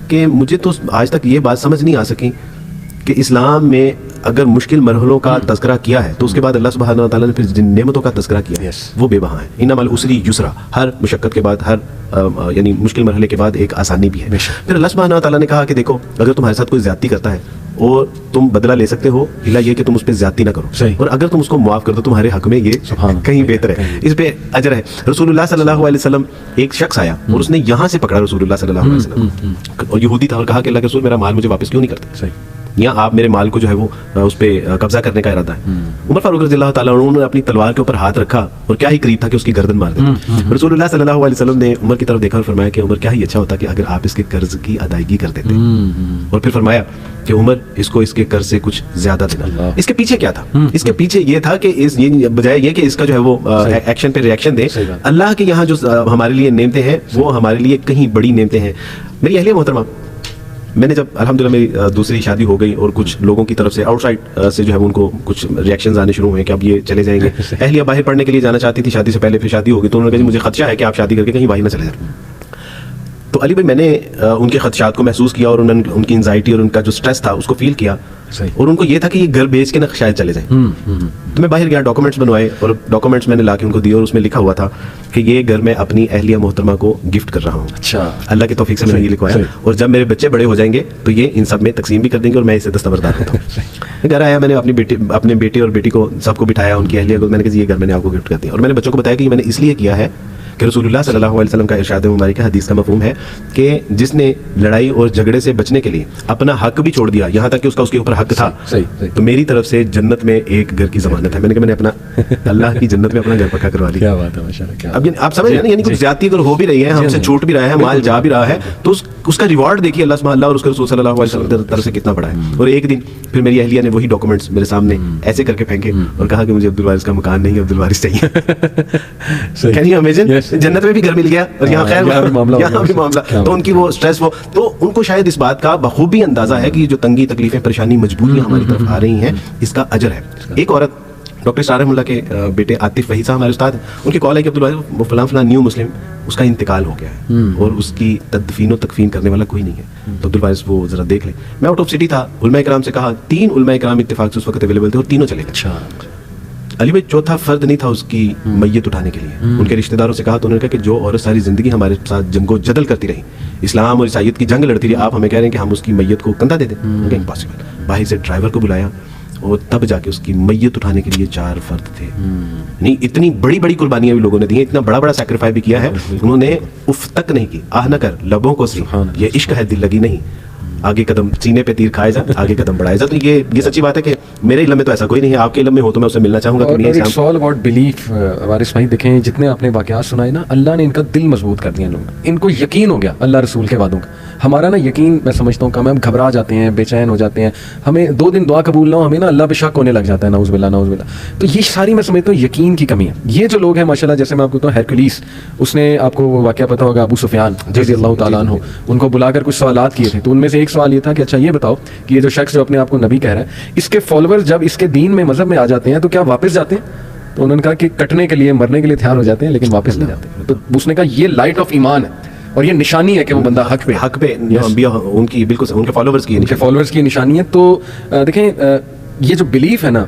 کہ مجھے تو آج تک یہ بات سمجھ نہیں آ سکی کہ اسلام میں اگر مشکل مرحلوں کا تذکرہ کیا ہے تو اس کے بعد اللہ سبحانہ و تعالیٰ نے پھر جن نعمتوں کا تذکرہ کیا وہ بے بہا ہیں. انما العسری یسرا, ہر مشقت کے بعد, ہر یعنی مشکل مرحلے کے بعد ایک آسانی بھی ہے. پھر اللہ سبحانہ و تعالیٰ نے کہا کہ دیکھو اگر تمہارے ساتھ کوئی زیادتی کرتا ہے اور تم بدلہ لے سکتے ہو, الا یہ کہ تم اس پہ زیادتی نہ کرو, اور اگر تم اس کو معاف کر دو تمہارے حق میں یہ کہیں بہتر ہے, اس پہ اجر ہے. رسول اللہ صلی اللہ علیہ وسلم, ایک شخص آیا اور اس نے یہاں سے پکڑا رسول اللہ صلی اللہ علیہ وسلم, اور یہودی تھا, اور کہا کہ اللہ کے رسول میرا مال مجھے واپس کیوں نہیں کرتے, یا آپ میرے مال کو جو ہے وہ اس پہ قبضہ کرنے کا ارادہ ہے. عمر فاروق رضی اللہ تعالیٰ عنہ نے اپنی تلوار کے اوپر ہاتھ رکھا اور کیا ہی قریب تھا کہ اس کی گردن مار دے. رسول اللہ صلی اللہ علیہ وسلم نے عمر کی طرف دیکھا اور فرمایا کہ عمر کیا ہی اچھا ہوتا کہ اگر آپ اس کے قرض کی ادائیگی کر دیتے, اور پھر فرمایا کہ عمر اس کو اس کے قرض سے کچھ زیادہ دینا. اس کے پیچھے کیا تھا؟ اس کے پیچھے یہ تھا کہ بجائے یہ کہ اس کا جو ہے وہ ایکشن پہ ریئیکشن دے, اللہ کے یہاں جو ہمارے لیے نعمتیں ہیں وہ ہمارے لیے کہیں بڑی نعمتیں ہیں. میری اہلیہ محترمہ, میں نے جب الحمدللہ میری دوسری شادی ہو گئی اور کچھ لوگوں کی طرف سے آؤٹ سائڈ سے جو ہے ان کو کچھ ریئیکشنز آنے شروع ہوئے کہ اب یہ چلے جائیں گے. اہلیہ باہر پڑھنے کے لیے جانا چاہتی تھی شادی سے پہلے, پھر شادی ہو گئی تو انہوں نے کہا مجھے خدشہ ہے کہ آپ شادی کر کے کہیں باہر نہ چلے جائیں. تو علی بھائی میں نے ان کے خدشات کو محسوس کیا اور ان کی انزائٹی اور ان کا جو سٹریس تھا اس کو فیل کیا, اور ان کو یہ تھا کہ یہ گھر بیچ کے نہ شاید چلے جائیں. تو میں باہر گیا, ڈاکومنٹس بنوائے, اور ڈاکومنٹس میں نے لا کے ان کو دیے, اور اس میں لکھا ہوا تھا کہ یہ گھر میں اپنی اہلیہ محترمہ کو گفٹ کر رہا ہوں. اچھا, اللہ کی توفیق سے میں نے یہ لکھوایا, اور جب میرے بچے بڑے ہو جائیں گے تو یہ ان سب میں تقسیم بھی کر دیں گے, اور میں اسے دستبردار ہوتا ہوں. گھر آیا, میں نے اپنے بیٹے اور بیٹی کو سب کو بٹھایا, ان کی اہلیہ کو, میں نے کہا یہ گھر میں نے آپ کو گفٹ کر دیا. اور میں نے بچوں کو بتایا کہ یہ میں نے اس لیے کیا ہے کہ رسول اللہ صلی اللہ علیہ وسلم کا ارشاد مبارک حدیث کا مفہوم ہے کہ جس نے لڑائی اور جھگڑے سے بچنے کے لیے اپنا حق بھی چھوڑ دیا, یہاں تک کہ اس کے اوپر حق تھا, تو میری طرف سے جنت میں ایک گھر کی ضمانت ہے. میں نے کہا میں نے اپنا اللہ کی جنت میں اپنا گھر پکا کروا لیا. کیا بات ہے, ماشاءاللہ. اب آپ سمجھ رہے ہیں, یعنی کچھ زیادتی اگر ہو بھی رہی ہے, ہم سے چھوٹ بھی رہا ہے, مال جا بھی رہا ہے, تو اس کا ریوارڈ دیکھیے اللہ سبحانہ اللہ اور اس کے رسول صلی اللہ علیہ وسلم کی طرف سے کتنا بڑا ہے. اور ایک دن پھر میری اہلیہ نے وہی ڈاکومنٹس میرے سامنے ایسے کر کے پھینکے اور کہا کہ مجھے عبد الوارث کا مکان نہیں, عبد الوارث چاہیے. کین یو امیجن, جنت میں بھی گھر مل گیا اور یہاں خیر یہاں بھی معاملہ. تو ان کی وہ اسٹریس, وہ تو ان کو شاید اس بات کا بخوبی اندازہ ہے کہ جو تنگی تکلیفیں پریشانی مجبوریاں ہماری طرف آ رہی ہیں اس کا اجر ہے. ایک عورت ڈاکٹر اسرار رحمۃ اللہ کے بیٹے عاطف وحید صاحب ہمارے استاد ہیں, ان کی کال ہے کہ عبد الوارث وہ فلاں فلاں نیو مسلم اس کا انتقال ہو گیا ہے اور اس کی تدفین و تکفین کرنے والا کوئی نہیں ہے, تو عبد الوارث وہ ذرا دیکھ لیں. میں آؤٹ آف سٹی تھا, علماء کرام سے کہا, 3 علماء کرام اتفاق سے اس وقت اویلیبل تھے اور تینوں چلے گئے. اچھا, علی بھائی چوتھا فرد نہیں تھا اس کی میت اٹھانے کے لیے. ان کے رشتہ داروں سے کہا تو انہوں نے کہا کہ جو عورت ساری زندگی ہمارے ساتھ جنگ و جدل کرتی رہی, اسلام اور عیسائیت کی جنگ لڑتی رہی, آپ ہمیں کہہ رہے ہیں کہ ہم اس کی میت کو کندھا دے دیں, امپاسبل. باہر سے ڈرائیور کو بلایا اور تب جا کے اس کی میت اٹھانے کے لیے 4 فرد تھے. نہیں, اتنی بڑی بڑی قربانیاں بھی لوگوں نے دی ہیں, اتنا بڑا بڑا سیکریفائی بھی کیا ہے. انہوں نے اف تک نہیں کی, آہ نہ کر لبوں کو سی, یہ عشق ہے دل لگی نہیں, آگے قدم سینے پہ تیر کھائے جا, آگے قدم بڑھائے جا. تو یہ سچی بات ہے کہ میرے علم میں تو ایسا کوئی نہیں ہے, آپ کے علم میں ہو تو میں اس سے ملنا چاہوں گا. It's all about belief. Waris بھائی دیکھیں, جتنے آپ نے واقعات سنائے نا, اللہ نے ان کا دل مضبوط کر دیا. لوگ ان کو یقین ہو گیا اللہ رسول کے وعدوں کا. ہمارا نا یقین میں سمجھتا ہوں کہ ہم گھبرا جاتے ہیں, بے چین ہو جاتے ہیں, ہمیں 2 دن دعا قبول نہ ہو, ہمیں نا اللہ پہ شک ہونے لگ جاتا ہے, نعوذ باللہ نعوذ باللہ. تو یہ ساری میں سمجھتا ہوں یقین کی کمی ہے. یہ جو لوگ ہیں ماشاءاللہ, جیسے میں آپ کو کہتا ہوں ہیرکولیس, اس نے آپ کو وہ واقعہ پتا ہوگا, ابو سفیان رضی اللہ تعالیٰ عنہ, ان کو بلا کر کچھ سوالات کیے تھے. تو ان میں سے ایک سوال یہ تھا کہ اچھا یہ بتاؤ کہ یہ جو شخص جو اپنے آپ کو نبی کہہ رہا ہے, اس کے فالوور جب اس کے دین میں مذہب میں آ جاتے ہیں تو کیا واپس جاتے ہیں؟ تو انہوں نے کہا کہ کٹنے کے لیے مرنے کے لیے تیار ہو جاتے ہیں لیکن واپس نہیں جاتے. تو اس نے کہا یہ لائٹ آف ایمان ہے اور یہ نشانی ہے کہ وہ بندہ حق پہ ان کی بالکل ان کے فالوورز کی نشانی ہے. تو دیکھیں یہ جو بلیف ہے نا,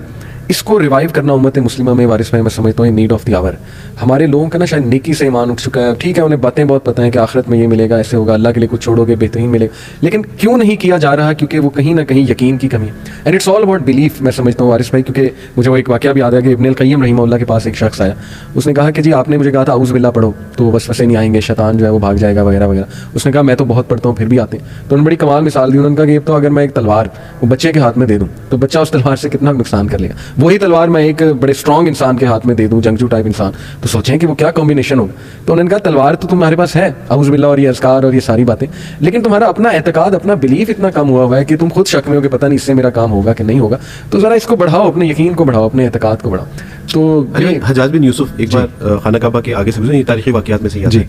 اس کو ریوائیو کرنا امت مسلمہ میں وارث بھائی میں سمجھتا ہوں نیڈ آف دی آور. ہمارے لوگوں کا نا شاید نیکی سے ایمان اٹھ چکا ہے. ٹھیک ہے, انہیں باتیں بہت پتہ ہیں کہ آخرت میں یہ ملے گا, ایسے ہوگا, اللہ کے لیے کچھ چھوڑو گے بہترین ملے گا, لیکن کیوں نہیں کیا جا رہا؟ کیونکہ وہ کہیں نہ کہیں یقین کی کمی ہے. And it's all about belief میں سمجھتا ہوں وارث بھائی. کیونکہ مجھے وہ ایک واقعہ بھی یاد ہے کہ ابن القیم رحمہ اللہ کے پاس ایک شخص آیا, اس نے کہا کہ جی آپ نے مجھے کہا تھا اعوذ باللہ پڑھو تو وسوسے نہیں آئیں گے, شیطان جو ہے وہ بھاگ جائے گا وغیرہ وغیرہ. اس نے کہا میں تو بہت پڑھتا ہوں پھر بھی آتے ہیں. تو انہوں نے بڑی کمال مثال دی. انہوں نے کہا کہ تو اگر میں ایک تلوار وہ بچے کے ہاتھ میں دے دوں تو بچہ اس تلوار سے کتنا نقصان کر لے گا, وہی تلوار میں ایک بڑے اسٹرانگ انسان کے ہاتھ میں دے دوں, جنگجو ٹائپ انسان, تو سوچیں کہ وہ کیا کمبینیشن ہوگا. تو انہوں نے کہا تلوار تو تمہارے پاس ہے اعوذ باللہ اور یہ اذکار اور یہ ساری باتیں, لیکن تمہارا اپنا اعتقاد, اپنا بلیف اتنا کم ہوا ہوا ہے کہ تم خود شک میں ہو کہ پتہ نہیں اس سے میرا کام ہوگا کہ نہیں ہوگا. تو ذرا اس کو بڑھاؤ, اپنے یقین کو بڑھاؤ, اپنے اعتقاد کو بڑھاؤ. تو حجاج بن یوسف ایک بار خانہ کعبہ کے آگے سے گزرے, یہ تاریخی واقعات میں سے یاد ہے,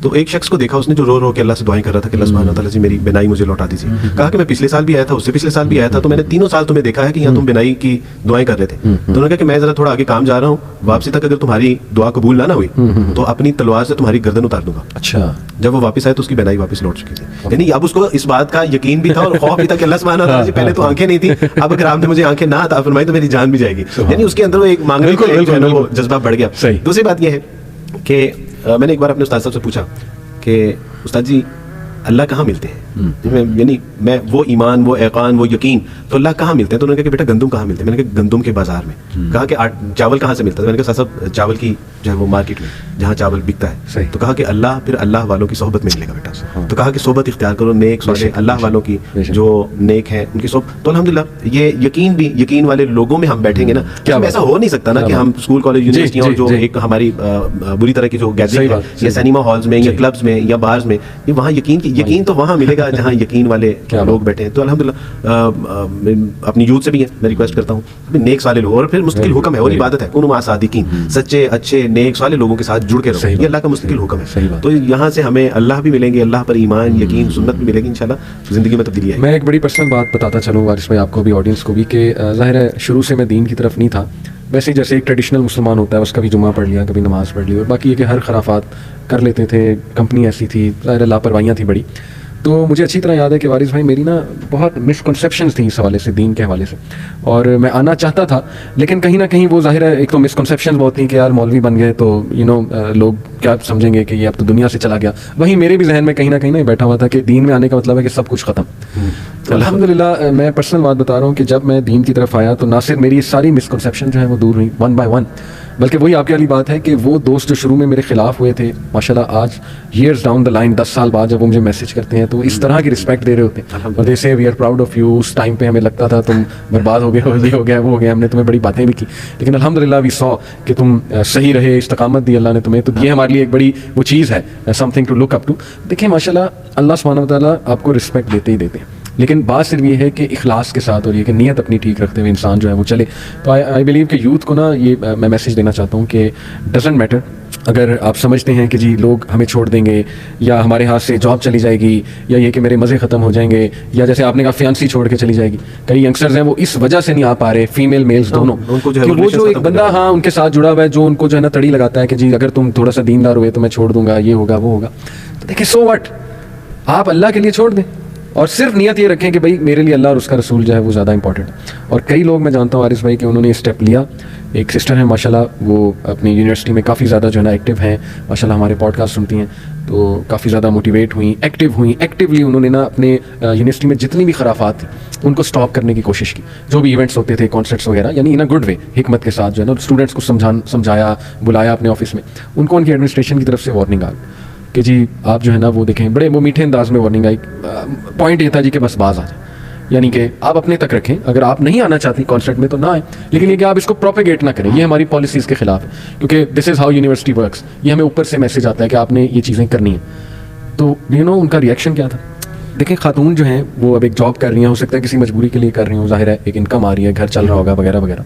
تو ایک شخص کو دیکھا اس نے جو رو کے اللہ سے دعائیں کر رہا تھا کہ اللہ سبحانہ تعالیٰ جی میری بینائی مجھے لوٹا دیجیے. کہا کہ میں پچھلے سال بھی آیا تھا, اس سے پچھلے سال بھی آیا تھا, تو میں نے 3 سال تمہیں دیکھا ہے کہ یہاں تم بینائی کی دعائیں کر رہے تھے. تو انہوں نے کہا کہ میں ذرا تھوڑا آگے کام جا رہا ہوں, واپسی تک اگر تمہاری دعا قبول نہ ہوئی تو اپنی تلوار سے تمہاری گردن اتار دوں گا. اچھا. جب وہ واپس آئے تو اس کی بینائی واپس لوٹ چکی تھی. یعنی اب اس کو اس بات کا یقین بھی تھا اور خوف بھی تھا کہ اللہ سبحانہ تعالیٰ جی پہلے تو آنکھیں نہیں تھی, اب اگر آپ نے مجھے آنکھیں نہ عطا فرمائی تو میری جان بھی جائے گی. یعنی اس کے اندر وہ ایک مانگنے کا وہ جذبہ بڑھ گیا. دوسری بات یہ ہے کہ میں نے ایک بار اپنے استاد صاحب سے پوچھا کہ استاد جی اللہ کہاں ملتے ہیں, یعنی میں وہ ایمان, وہ ایقان, وہ یقین تو اللہ کہاں ملتے ہیں؟ تو انہوں نے کہا کہ بیٹا گندم کہاں ملتے ہیں؟ میں نے کہا گندم کے بازار میں. کہا کہ چاول کہاں سے ملتا ہے؟ میں نے کہا صاحب چاول کی جو ہے وہ مارکیٹ میں جہاں چاول بکتا ہے. تو کہا کہ اللہ پھر اللہ والوں کی صحبت میں ملے گا بیٹا. تو کہا کہ صحبت اختیار کرو نیک صالح اللہ والوں کی جو نیک ہیں ان کی صحبت. تو الحمدللہ یہ یقین بھی, یقین والے لوگوں میں ہم بیٹھیں گے نا. ایسا ہو نہیں سکتا نا کہ ہم اسکول کالج یونیورسٹیاں اور جو ایک ہماری بری طرح کی جو گیدرنگ ہے یا سینما ہالز میں یا کلبز میں یا بارز میں, یہ وہاں یقین تو وہاں ملے گا جہاں یقین والے لوگ بیٹھے ہیں. تو الحمدللہ اپنی یوتھ سے بھی ہے میں ریکویسٹ کرتا ہوں نیک صالح لوگ, اور پھر مستقل حکم ہے اور عبادت ہے کونوا مع صادقین, سچے اچھے نیک صالح لوگوں کے ساتھ جڑ کے رہو, یہ اللہ کا مستقل حکم ہے. تو یہاں سے ہمیں اللہ بھی ملیں گے, اللہ پر ایمان یقین سنت بھی ملے گی انشاءاللہ, زندگی میں تبدیلی آئے. میں ایک بڑی پرسنل بات بتاتا چلوں وارث بھائی آپ کو بھی آڈینس کو بھی کہ ظاہر ہے شروع سے میں دین کی طرف نہیں تھا, ویسے جیسے ایک ٹریڈیشنل مسلمان ہوتا ہے اس کا بھی جمعہ پڑھ لیا, کبھی نماز پڑھ لی, اور باقی یہ کہ ہر خرافات کر لیتے تھے, کمپنی ایسی تھی, ظاہر لاپرواہیاں تھیں بڑی. تو مجھے اچھی طرح یاد ہے کہ وارث بھائی میری نا بہت مسکنسیپشنز تھیں اس حوالے سے, دین کے حوالے سے, اور میں آنا چاہتا تھا لیکن کہیں نہ کہیں وہ ظاہر ہے ایک تو مسکنسیپشنز بہت تھیں کہ یار مولوی بن گئے تو لوگ کیا سمجھیں گے کہ یہ اب تو دنیا سے چلا گیا. وہیں میرے بھی ذہن میں کہیں نہ کہیں بیٹھا ہوا تھا کہ دین میں آنے کا مطلب ہے کہ سب کچھ ختم. الحمدللہ میں پرسنل بات بتا رہا ہوں کہ جب میں دین کی طرف آیا تو نہ صرف میری ساری مسکنسیپشن جو ہے وہ دور ہوئی ون بائی ون, بلکہ وہی آپ کی والی بات ہے کہ وہ دوست جو شروع میں میرے خلاف ہوئے تھے ماشاءاللہ آج ایئرز ڈاؤن دا لائن 10 سال بعد جب وہ مجھے میسج کرتے ہیں تو اس طرح کی رسپیکٹ دے رہے ہوتے ہیں, اور they say we are proud of you. اس ٹائم پہ ہمیں لگتا تھا تم برباد ہو گئے ہو, یہ ہو گیا وہ ہو گیا, ہم نے تمہیں بڑی باتیں بھی کی, لیکن الحمدللہ وی سو کہ تم صحیح رہے, استقامت دی اللہ نے تمہیں, تو یہ ہمارے لیے ایک بڑی وہ چیز ہے, something to look up to. دیکھیں ماشاءاللہ اللہ سبحانہ وتعالیٰ آپ کو رسپیکٹ دیتے ہی دیتے ہیں, لیکن بات صرف یہ ہے کہ اخلاص کے ساتھ اور یہ کہ نیت اپنی ٹھیک رکھتے ہوئے انسان جو ہے وہ چلے. تو آئی بلیو کہ یوتھ کو نا یہ میں میسیج دینا چاہتا ہوں کہ ڈزنٹ میٹر اگر آپ سمجھتے ہیں کہ جی لوگ ہمیں چھوڑ دیں گے یا ہمارے ہاتھ سے جاب چلی جائے گی یا یہ کہ میرے مزے ختم ہو جائیں گے, یا جیسے آپ نے کہا فیانسی چھوڑ کے چلی جائے گی. کئی ینگسٹرز ہیں وہ اس وجہ سے نہیں آ پا رہے, فیمیل میلز دونوں, کہ وہ جو ایک بندہ ہاں ان کے ساتھ جڑا ہوا ہے جو ان کو جو ہے نا تڑی لگاتا ہے کہ جی اگر تم تھوڑا سا دیندار ہوئے تو میں چھوڑ دوں گا, یہ ہوگا وہ ہوگا. تو دیکھیں سو وٹ, آپ اللہ کے لیے چھوڑ دیں اور صرف نیت یہ رکھیں کہ بھائی میرے لیے اللہ اور اس کا رسول جو ہے وہ زیادہ امپورٹنٹ ہے. اور کئی لوگ میں جانتا ہوں وارث بھائی کہ انہوں نے اسٹیپ لیا. ایک سسٹر ہیں ماشاءاللہ, وہ اپنی یونیورسٹی میں کافی زیادہ جو ہے نا ایکٹیو ہیں ماشاءاللہ, ہمارے پوڈ کاسٹ سنتی ہیں تو کافی زیادہ موٹیویٹ ہوئیں, ایکٹیو ہوئیں. ایکٹیولی انہوں نے نا اپنے یونیورسٹی میں جتنی بھی خرافات تھیں ان کو اسٹاپ کرنے کی کوشش کی, جو بھی ایونٹس ہوتے تھے کانسرٹس وغیرہ, یعنی ان اے گڈ وے, حکمت کے ساتھ جو ہے نا اسٹوڈنٹس کو سمجھایا, بلایا اپنے آفس میں. ان کو ان کی ایڈمنسٹریشن کی طرف سے وارننگ آ گئی کہ جی آپ جو ہے نا وہ دیکھیں, بڑے وہ میٹھے انداز میں وارننگ آئی. پوائنٹ یہ تھا جی کہ بس باز آ جائیں, یعنی کہ آپ اپنے تک رکھیں, اگر آپ نہیں آنا چاہتی کانسرٹ میں تو نہ آئیں, لیکن یہ کہ آپ اس کو پروپیگیٹ نہ کریں, یہ ہماری پالیسیز کے خلاف ہے, کیونکہ دس از ہاؤ یونیورسٹی ورکس. یہ ہمیں اوپر سے میسج آتا ہے کہ آپ نے یہ چیزیں کرنی ہیں. تو ان کا ریئیکشن کیا تھا. دیکھیں خاتون جو ہیں وہ اب ایک جاب کر رہی ہیں, ہو سکتا ہے کسی مجبوری کے لیے کر رہی ہوں, ظاہر ہے ایک انکم آ رہی ہے, گھر چل رہا ہوگا وغیرہ وغیرہ.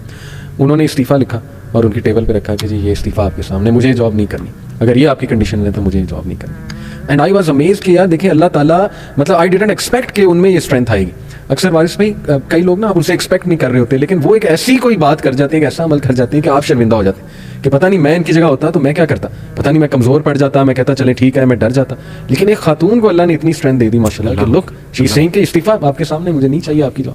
انہوں نے استعفیٰ لکھا اور ان کی ٹیبل پہ رکھا کہ جی یہ استعفیٰ آپ کے سامنے, مجھے جاب نہیں کرنی, اگر یہ آپ کی کنڈیشن ہے تو مجھے جاب نہیں کرنی. اینڈ آئی واز امیزڈ کہ یار دیکھیں اللہ تعالیٰ, مطلب آئی ڈیڈنٹ ایکسپیکٹ کہ ان میں یہ اسٹرینتھ آئے گی. اکثر وارث بھائی کئی لوگ نا آپ ان سے ایکسپیکٹ نہیں کر رہے ہوتے, لیکن وہ ایک ایسی کوئی بات کر جاتے ہیں, ایک ایسا عمل کر جاتے ہیں کہ آپ شرمندہ ہو جاتے ہیں کہ پتہ نہیں میں ان کی جگہ ہوتا تو میں کیا کرتا, پتہ نہیں میں کمزور پڑ جاتا, میں کہتا چلے ٹھیک ہے, میں ڈر جاتا. لیکن ایک خاتون کو اللہ نے اتنی اسٹرینتھ دے دی ماشاءاللہ کہ لک شی از سیئنگ کہ استعفیٰ آپ کے سامنے, مجھے نہیں چاہیے آپ کی جاب.